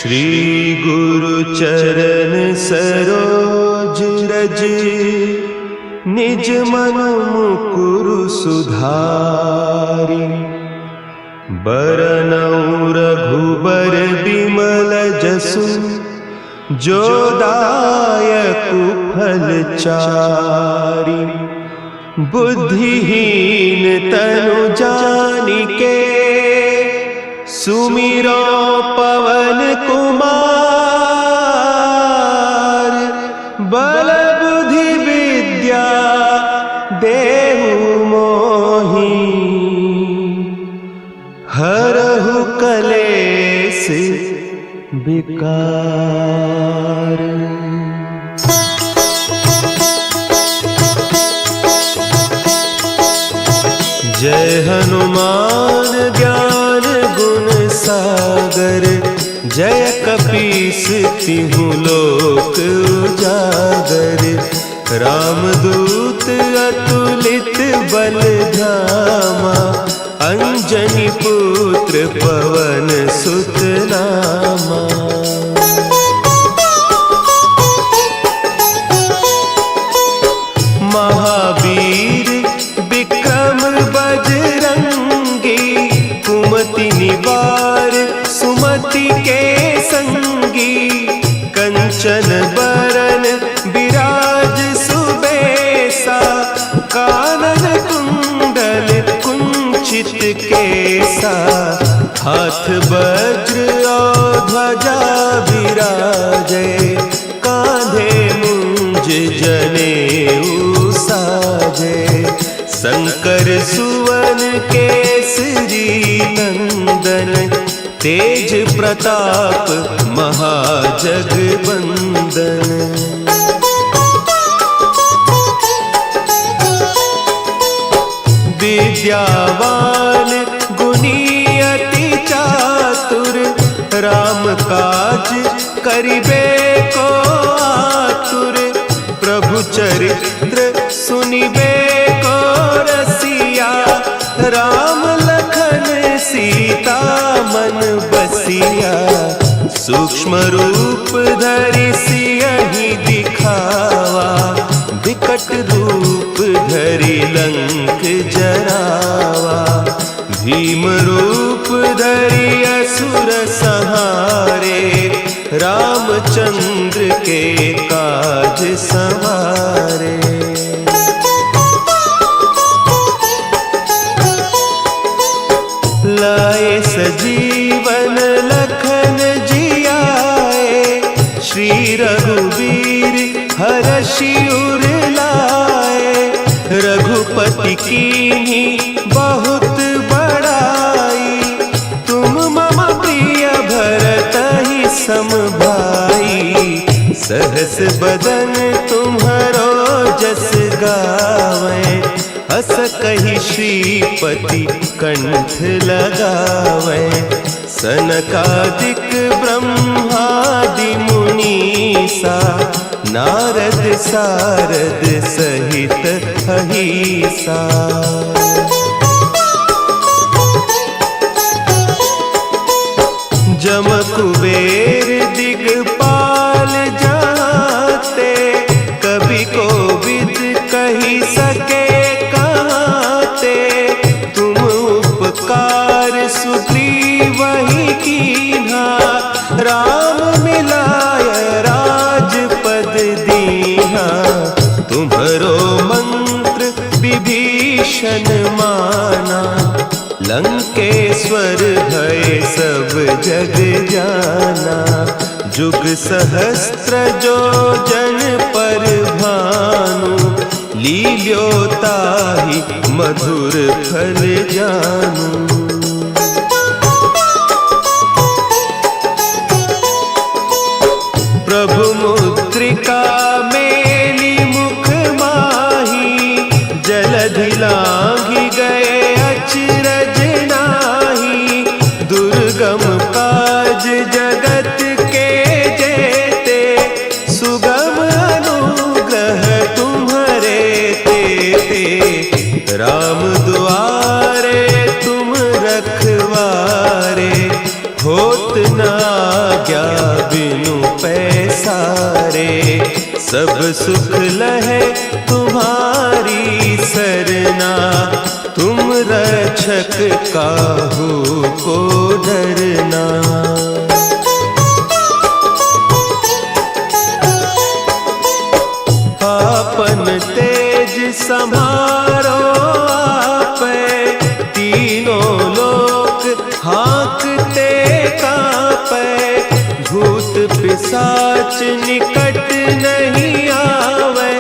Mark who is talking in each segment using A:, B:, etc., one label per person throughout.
A: श्री गुरु चरण सरोज रज, निज मन मुकुरु सुधारि। बरनउँ रघुबर बिमल जसु, जो दायकु फल चारि। बुद्धिहीन तनु जानिके, सुमिरो पवन कुमार। बल बुद्धि विद्या देहु मोहि, हरहु कलेस विकार। जय हनुमान ज्ञान गुण सागर, जय कपीस तिहु लोक उजागर। रामदूत अतुलित बल धामा, अंजनी पुत्र पवन सुत नामा। महावीर विक्रम बजरंगी, कुमति निवार सुमति के संगी। कंचन बरन विराज सुबेसा, कानन कुंडल कुंचित केसा। हाथ वज्र और ध्वजा विराजे, कांधे मुंज जनेऊ साजे। शंकर सुवन केसरी नंदन, तेज प्रताप महाजगबंदन। विद्यावान गुणी अति चातुर, राम काज करिबे को आतुर। प्रभु चरित्र सुनिबे को रसिया, राम लखन सीता मन बसिया। सूक्ष्म रूप धरि सियहि दिखावा, विकट रूप धरि लंक जरावा। भीम रूप धरि असुर संहारे, रामचंद्र के काज संवारे। लाए सजीवन लखन जियाए, श्री रघुवीर हरषि उर लाए। रघुपति कीन्ही बहुत बड़ाई, तुम मम प्रिय भरतहि सम भाई। सहस बदन तुम्हरो जस गावें, हस कहि श्रीपति कंठ लगावें। सनकादिक ब्रह्मादि मुनीसा, नारद सारद सहित अहीसा। जम कुबेर दिगपाल जाते, कवि कोविद कहि सके कहते। तुम उपकार सुग्रीवहि कीन्हा, राम मिलाय राजपद दीन्हा। तुम्हरो मंत्र विभीषण माना, लंकेश्वर भय सब जग जाना। जुग सहस्त्र जो जन पर भानु, लील्योताहि मधुर फल जानू। प्रभु मुद्रिका मेली मुख माही, जलधि लांघि गए अचरज नाही। दुर्गम काज जगत के जेते, सुगम अनुग्रह तुम्हरे तेते। राम दुआरे तुम रखवारे, होत न आज्ञा बिनु पैसारे, सब सुख लहे तुम्हारी सरना, तुम रक्षक काहू को डरना। आपन तेज समारो आपे, तीनों लोक हाँकते कांपे, भूत पिशाच निकट नहीं आवे,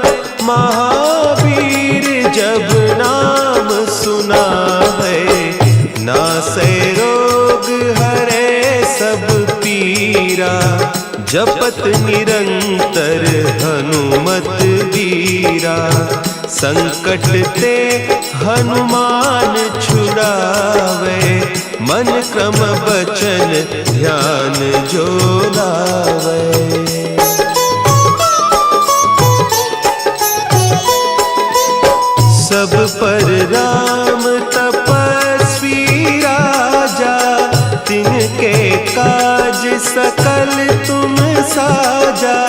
A: महावीर जब नाम सुनावे, नासे रोग हरे सब पीरा, जपत निरंतर हनुमत वीरा, संकट ते हनुमान छुड़ावे, मन क्रम बचन ध्यान जो लावे। सब पर राम तपस्वी राजा, तिनके काज सकल तुम साजा,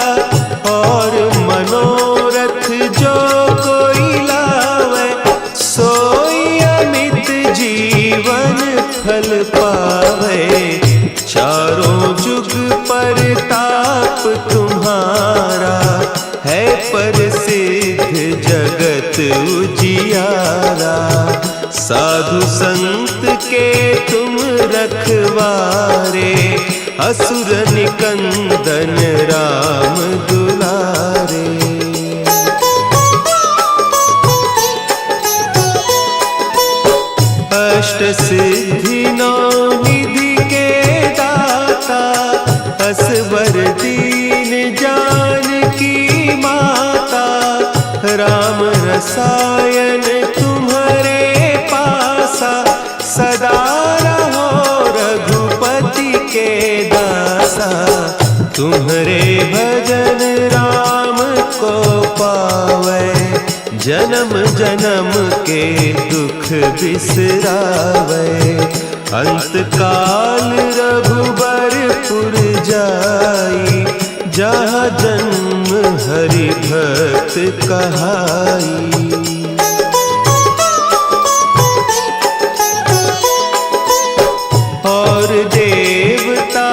A: और मनोरथ जो कोई लावे, सोई अमित जीवन फल पावे, चारों जुग परताप तुम्हारा, है प्रसिद्ध जगत उजियारा, साधु संत के तुम रखवारे, असुर निकंदन राम दुलारे। अष्ट सिद्धि नौ निधि के दाता, असवर दीन जानकी माता, राम रसायन तुम्हारे पासा, सदा रहो रघुपति के दासा, तुम्हारे भजन राम को पावे, जन्म जन्म के दुख बिसरावे, अंत काल रघुबरपुर जाई, जहाँ जन्म हरि भक्त कहाई। और देवता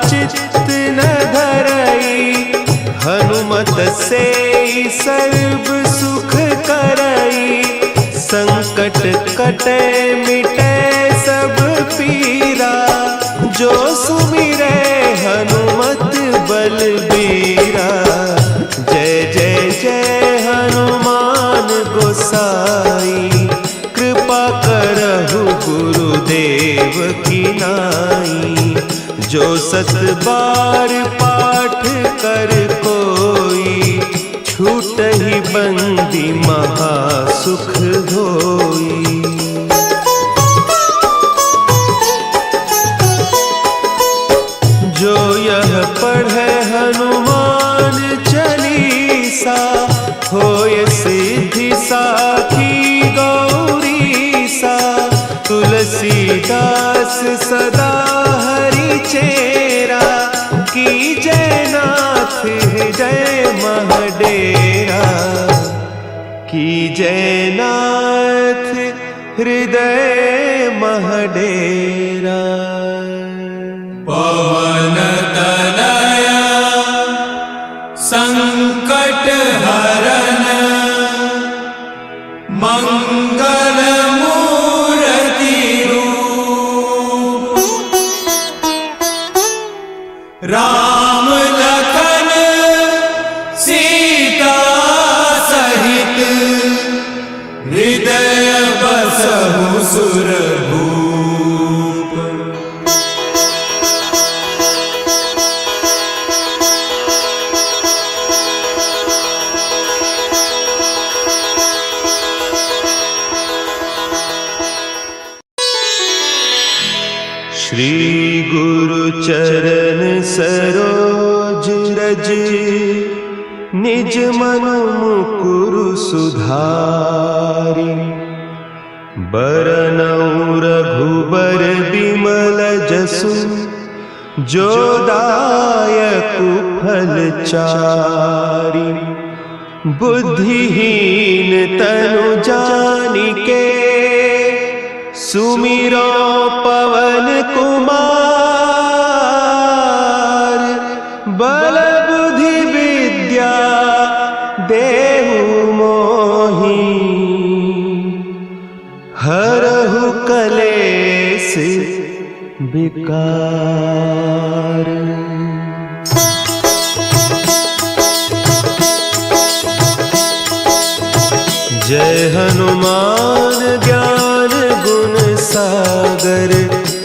A: चित्त न धरई, हनुमत से सर्व सुख करई, संकट कटे मिटे सब पीरा, जो सुमिरे हनुमत बलबीरा। जय जय जय हनुमान गोसाई, कृपा करहु गुरुदेव की नाई, जो सत बार पाठ कर कोई, छूटहि बंदी महासुख होई। जो यह पढ़े हनुमान चालीसा, होय सिद्धि साखी गौरीसा, तुलसीदास सदा हरि चेरा, की जय नाथ हृदय महडेरा, की जय नाथ हृदय महडेरा।
B: पवन तनया संकट हरन, मंगल मूर्ति रूप, राम लखन सीता सहित, हृदय बसहु सुरभूप।
A: श्री गुरु चरण सरोज रज, निज मन मुकुरु सुधारि, बरनउँ रघुबर बिमल जसु, जो दायक फलचारी। बुद्धिहीन तनु जानिके सुमिरो पवन कुमार। बल बुद्धि विद्या देहु मोहि हरहु कलेस विकार। जय हनुमान ज्ञान गुण सागर।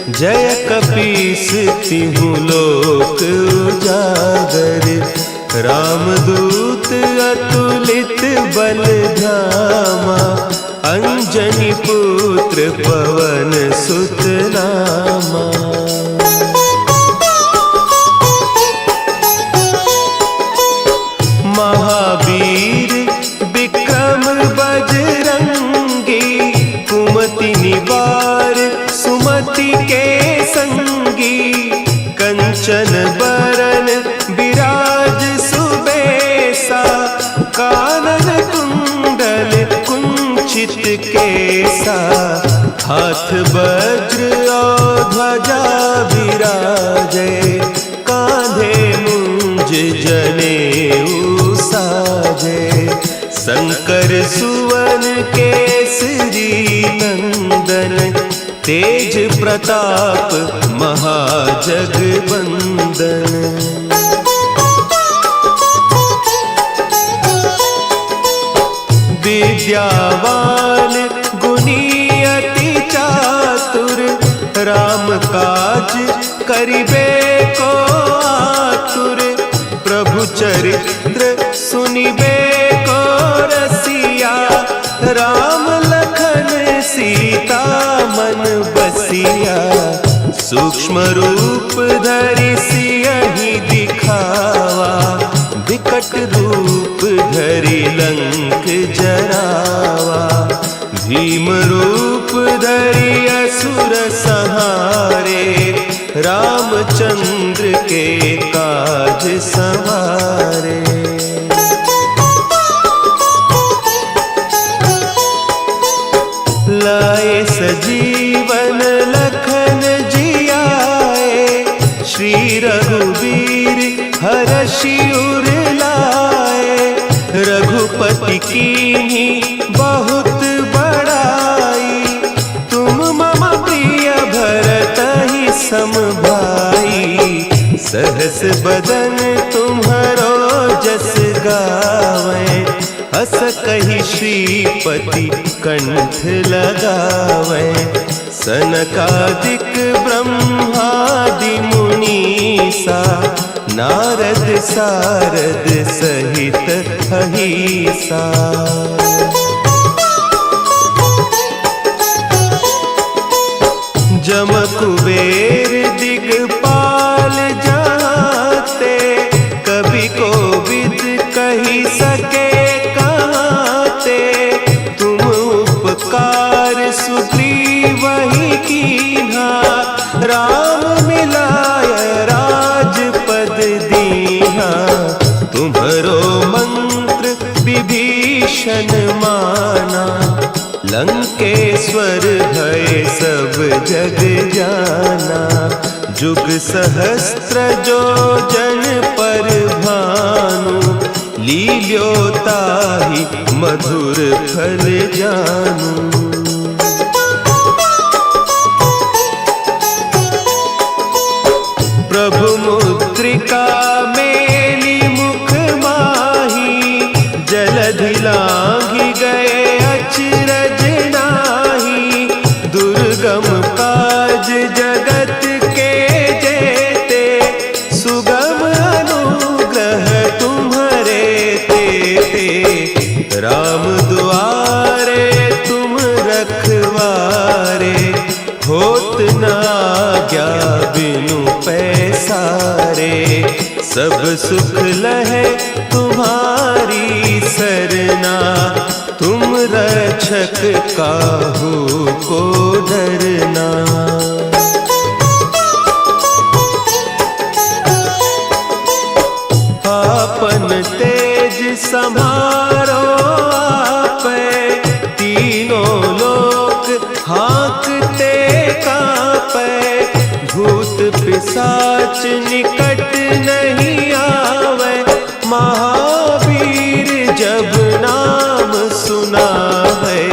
A: जय कपीस तिहु लोक उजागर। रामदूत अतुलित बल धामा। अंजनी पुत्र पवन सुत नामा। महावीर विक्रम बजरंगी। कुमति निवार सुमति के संगी। कंचन बरन विराज सुबेसा। कानन कुंडल कुंचित केसा। हाथ वज्र और ध्वजा विराजे। कांधे मुंज जनेऊ साजे। शंकर सुवन केसरी नंदन। तेज प्रताप महाजगवंदन। विद्यावान गुणी अति चातुर। राम काज करिबे को आतुर। प्रभु चरित्र सुनिबे को रसिया। राम लखन सीता मन बसिया। सूक्ष्म रूप धरि सियहि दिखावा। विकट रूप धरि लंक जरावा। भीम रूप धरि असुर संहारे। रामचंद्र के काज संवारे। लाए सजीवन लखन जियाए। श्री रघुवीर हरषि उर लाए। रघुपति कीन्ही बहुत बड़ाई। तुम मम प्रिय भरतहि सम भाई। सहस बदन तुम्हरो जस गावें। हस कहि श्रीपति कंठ लगावें। सनकादिक ब्रह्मादि मुनीसा। नारद सारद सहित अहीसा। जम कुबेर दिगपाल जाते। कवि कोविद कही सके कहते। तुम उपकार सुग्रीवहि कीन्हा। राम मिलाय राजपद दीन्हा। तुम्हरो मंत्र विभीषण माना। लंकेश्वर भय सब जग जाना। जुग सहस्त्र जो जन पर भानु। लील्योताहि मधुर फल जानू। प्रभु मुद्रिका मेली मुख माही। जलधि लांघि गए अचरज नाही। दुर्गम काज जगत के जेते। सुगम अनुग्रह तुम्हरे तेते। राम दुआरे तुम रखवारे। होत न आज्ञा बिनु पैसारे। सब सुख लहे तुम्हारी सरना। तुम रक्षक काहू को डरना। संभारो आपे, तीनों लोक हाँकते कांपे, भूत पिशाच निकट नहीं आवे, महावीर जब नाम सुनावे,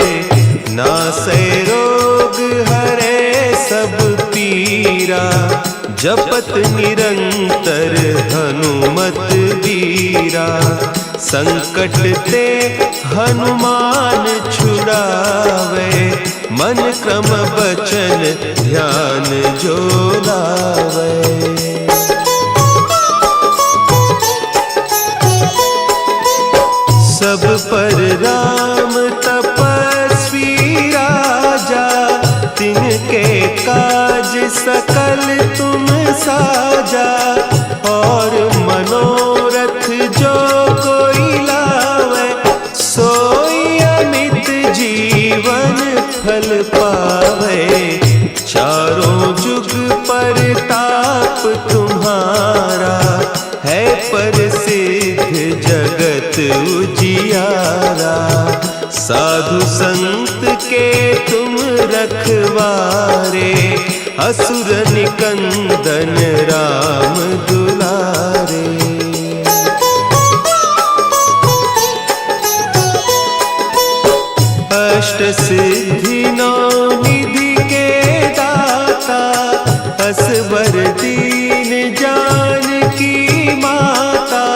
A: नासे रोग हरे सब पीरा, जपत निरंतर हनुमत बीरा, संकट ते हनुमान छुड़ावे, मन क्रम बचन ध्यान जो लावे। सब पर राम तपस्वी राजा, तिनके काज सकल तुम साजा, और मनोरथ जो कोई लावे, सोई अमित जीवन फल पावे, चारों जुग परताप तुम्हारा, है प्रसिद्ध जगत उजियारा, साधु संत के तुम रखवारे, असुर निकंदन राम दुलारे। अष्ट सिद्धि नौ निधि के दाता, असवर दीन जानकी माता,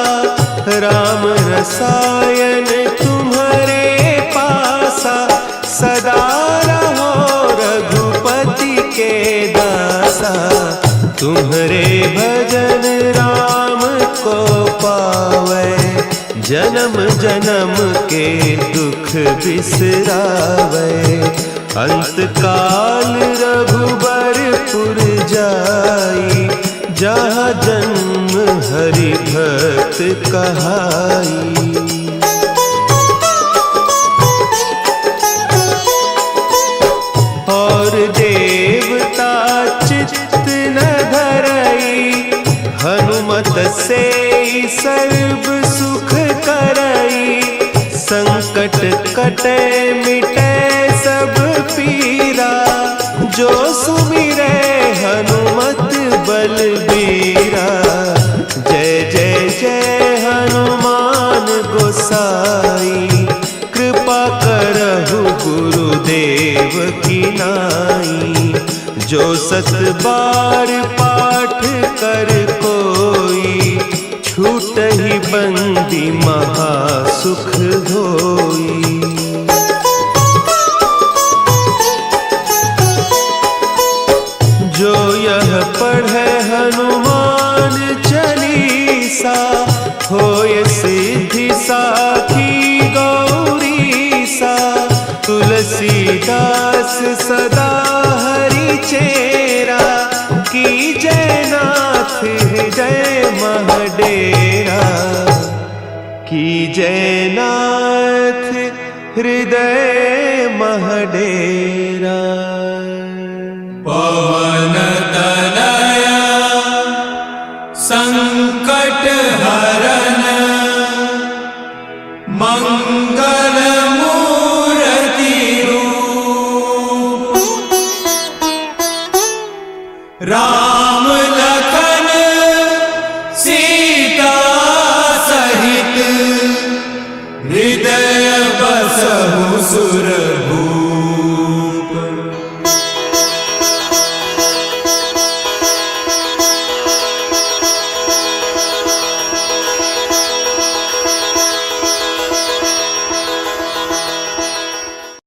A: राम रसायन तुम्हारे पासा, सदा रहो रघुपति के दासा, तुम्हारे भजन राम को पावे, जन्म जन्म के दुख बिसरावे, अंत काल रघुबरपुर जाई, जहाँ जन्म हरि भक्त कहाई। और देवता चित्त न धरई, हनुमत से सर्व सुख करई, संकट कटे मिटे सब पीरा, जो सुमिरे हनुमत बलबीरा, जय जय जय हनुमान गोसाई, कृपा करहु गुरुदेव की नाई, जो सत बार पाठ कर कोई, छूट ही बंदी महासुख होई। जो यह पढ़े हनुमान चालीसा, होय सिद्धि साखी गौरीसा, तुलसीदास सदा हरि चेरा, की जयनाथ हृदय महडेरा, की जयनाथ हृदय महडेरा।
B: पवन तनया संकट हरन, मंगल मूर्ति रूप, राम लखन सीता सहित, हृदय बसहु सुरभूप।